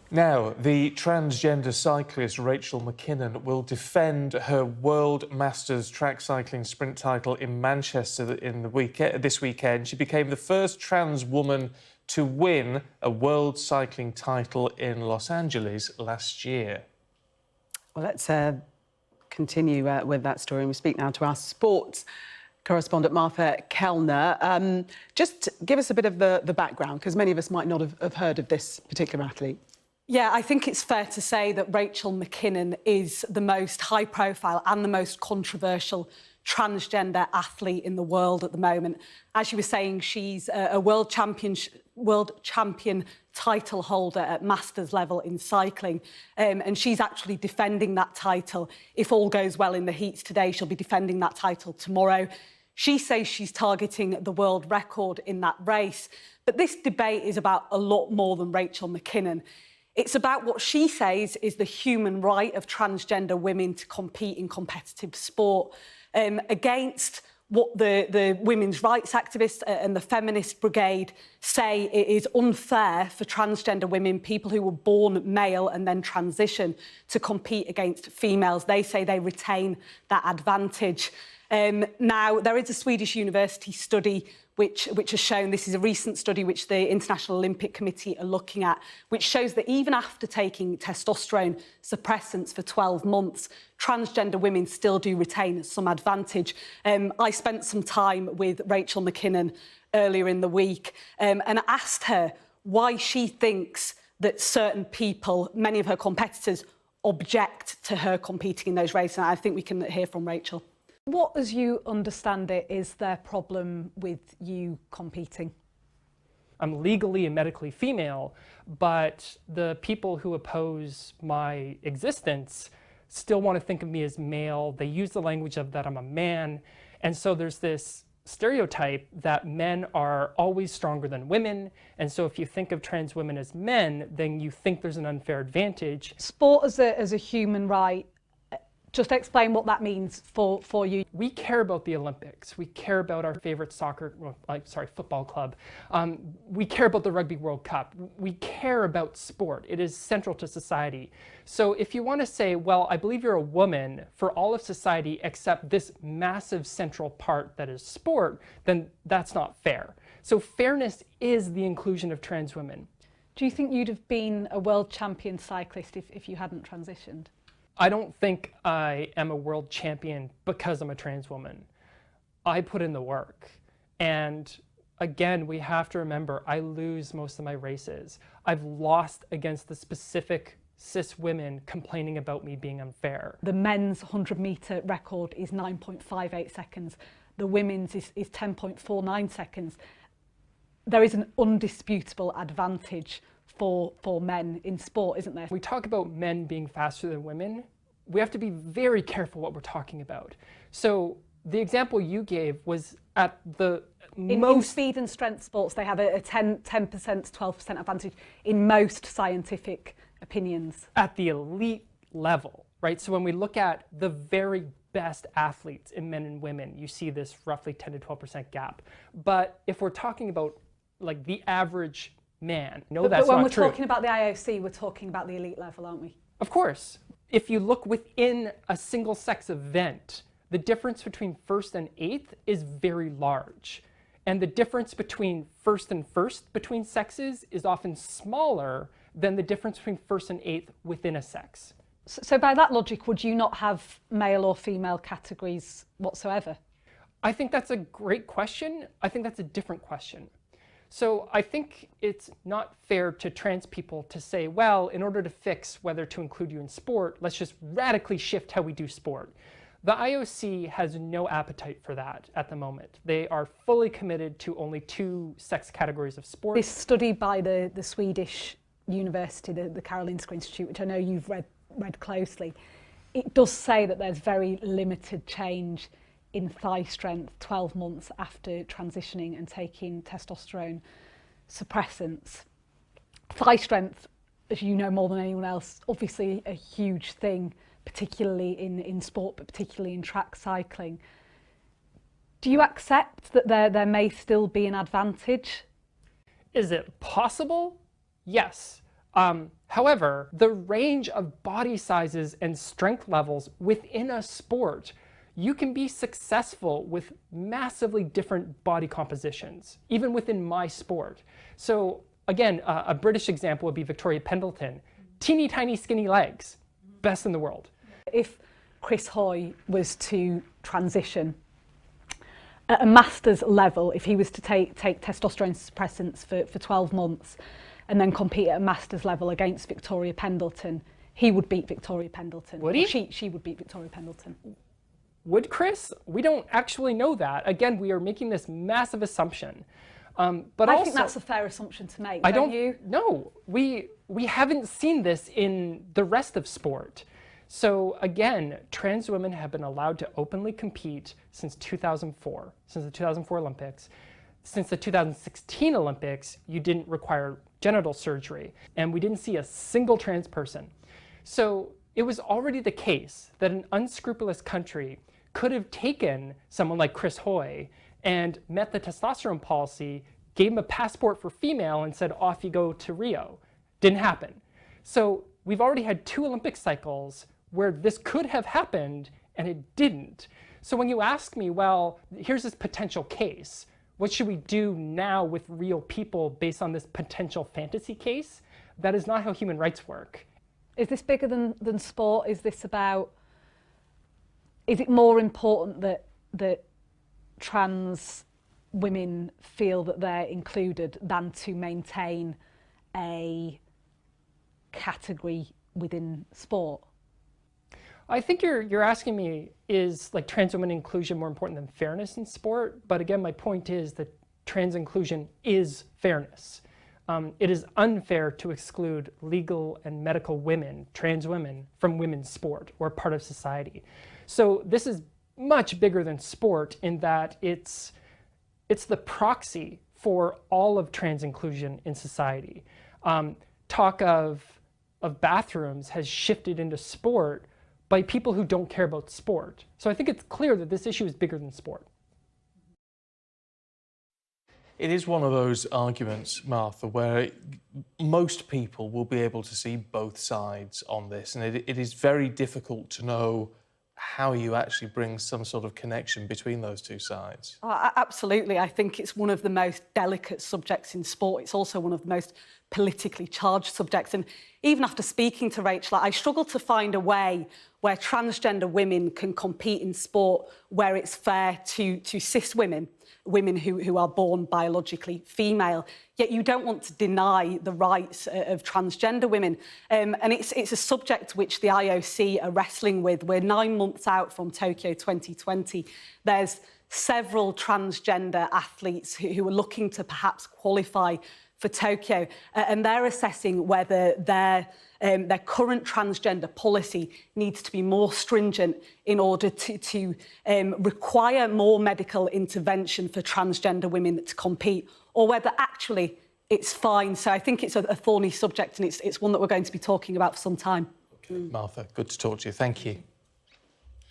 Now, the transgender cyclist Rachel McKinnon will defend her World Masters track cycling sprint title in Manchester this weekend. She became the first trans woman to win a world cycling title in Los Angeles last year. Well, let's continue with that story. And we speak now to our sports correspondent, Martha Kellner. Just give us a bit of the background, because many of us might not have heard of this particular athlete. Yeah, I think it's fair to say that Rachel McKinnon is the most high-profile and the most controversial transgender athlete in the world at the moment. As you were saying, she's a world champion title holder at Masters level in cycling, and she's actually defending that title. If all goes well in the heats today, she'll be defending that title tomorrow. She says she's targeting the world record in that race. But this debate is about a lot more than Rachel McKinnon. It's about what she says is the human right of transgender women to compete in competitive sport, against what the women's rights activists and the feminist brigade say it is unfair for transgender women, people who were born male and then transition, to compete against females. They say they retain that advantage. Now, there is a Swedish university study which has shown, this is a recent study which the International Olympic Committee are looking at, which shows that even after taking testosterone suppressants for 12 months, transgender women still do retain some advantage. I spent some time with Rachel McKinnon earlier in the week and asked her why she thinks that certain people, many of her competitors, object to her competing in those races. And I think we can hear from Rachel. What, as you understand it, is their problem with you competing? I'm legally and medically female, but the people who oppose my existence still want to think of me as male. They use the language of that I'm a man. And so there's this stereotype that men are always stronger than women. And so if you think of trans women as men, then you think there's an unfair advantage. Sport as a human right, just explain what that means for you. We care about the Olympics. We care about our favorite football club. We care about the Rugby World Cup. We care about sport. It is central to society. So if you want to say, well, I believe you're a woman for all of society except this massive central part that is sport, then that's not fair. So fairness is the inclusion of trans women. Do you think you'd have been a world champion cyclist if you hadn't transitioned? I don't think I am a world champion because I'm a trans woman. I put in the work. And again, we have to remember, I lose most of my races. I've lost against the specific cis women complaining about me being unfair. The men's 100-metre record is 9.58 seconds. The women's is 10.49 seconds. There is an undisputable advantage for men in sport, isn't there? We talk about men being faster than women. We have to be very careful what we're talking about. So the example you gave was at the in speed and strength sports, they have a 10% to 12% advantage in most scientific opinions. At the elite level, right? So when we look at the very best athletes in men and women, you see this roughly 10 to 12% gap. But if we're talking about like the average man, no, that's not true. But when we're talking about the IOC, we're talking about the elite level, aren't we? Of course. If you look within a single sex event, the difference between first and eighth is very large. And the difference between first and first between sexes is often smaller than the difference between first and eighth within a sex. So by that logic, would you not have male or female categories whatsoever? I think that's a great question. I think that's a different question. So I think it's not fair to trans people to say, well, in order to fix whether to include you in sport, let's just radically shift how we do sport. The IOC has no appetite for that at the moment. They are fully committed to only 2 sex categories of sport. This study by the Swedish university, the Karolinska Institute, which I know you've read closely, it does say that there's very limited change in thigh strength 12 months after transitioning and taking testosterone suppressants. Thigh strength, as you know more than anyone else, obviously a huge thing, particularly in sport, but particularly in track cycling. Do you accept that there may still be an advantage? Is it possible? Yes. However, the range of body sizes and strength levels within a sport, you can be successful with massively different body compositions, even within my sport. So again, a British example would be Victoria Pendleton. Teeny tiny skinny legs, best in the world. If Chris Hoy was to transition at a master's level, if he was to take testosterone suppressants for 12 months and then compete at a master's level against Victoria Pendleton, he would beat Victoria Pendleton. Would he? She would beat Victoria Pendleton. Would Chris? We don't actually know that. Again, we are making this massive assumption. But I think that's a fair assumption to make, don't you? No, we haven't seen this in the rest of sport. So again, trans women have been allowed to openly compete since 2004, since the 2004 Olympics. Since the 2016 Olympics, you didn't require genital surgery, and we didn't see a single trans person. So it was already the case that an unscrupulous country could have taken someone like Chris Hoy and met the testosterone policy, gave him a passport for female, and said, off you go to Rio. Didn't happen. So we've already had 2 Olympic cycles where this could have happened and it didn't. So when you ask me, well, here's this potential case, what should we do now with real people based on this potential fantasy case? That is not how human rights work. Is this bigger than sport? Is it more important that trans women feel that they're included than to maintain a category within sport? I think you're asking me, is like trans women inclusion more important than fairness in sport? But again, my point is that trans inclusion is fairness. It is unfair to exclude legal and medical women, trans women, from women's sport or part of society. So this is much bigger than sport in that it's the proxy for all of trans inclusion in society. Talk of bathrooms has shifted into sport by people who don't care about sport. So I think it's clear that this issue is bigger than sport. It is one of those arguments, Martha, where most people will be able to see both sides on this, and it is very difficult to know how you actually bring some sort of connection between those two sides. Oh, absolutely. I think it's one of the most delicate subjects in sport. It's also one of the most politically charged subjects. And even after speaking to Rachel, I struggle to find a way where transgender women can compete in sport where it's fair to cis women who are born biologically female, yet you don't want to deny the rights of transgender women. And it's a subject which the IOC are wrestling with. We're 9 months out from Tokyo 2020. There's several transgender athletes who are looking to perhaps qualify for Tokyo, and they're assessing whether their current transgender policy needs to be more stringent in order to require more medical intervention for transgender women to compete, or whether actually it's fine. So I think it's a thorny subject, and it's one that we're going to be talking about for some time. Okay, Martha, good to talk to you. Thank you.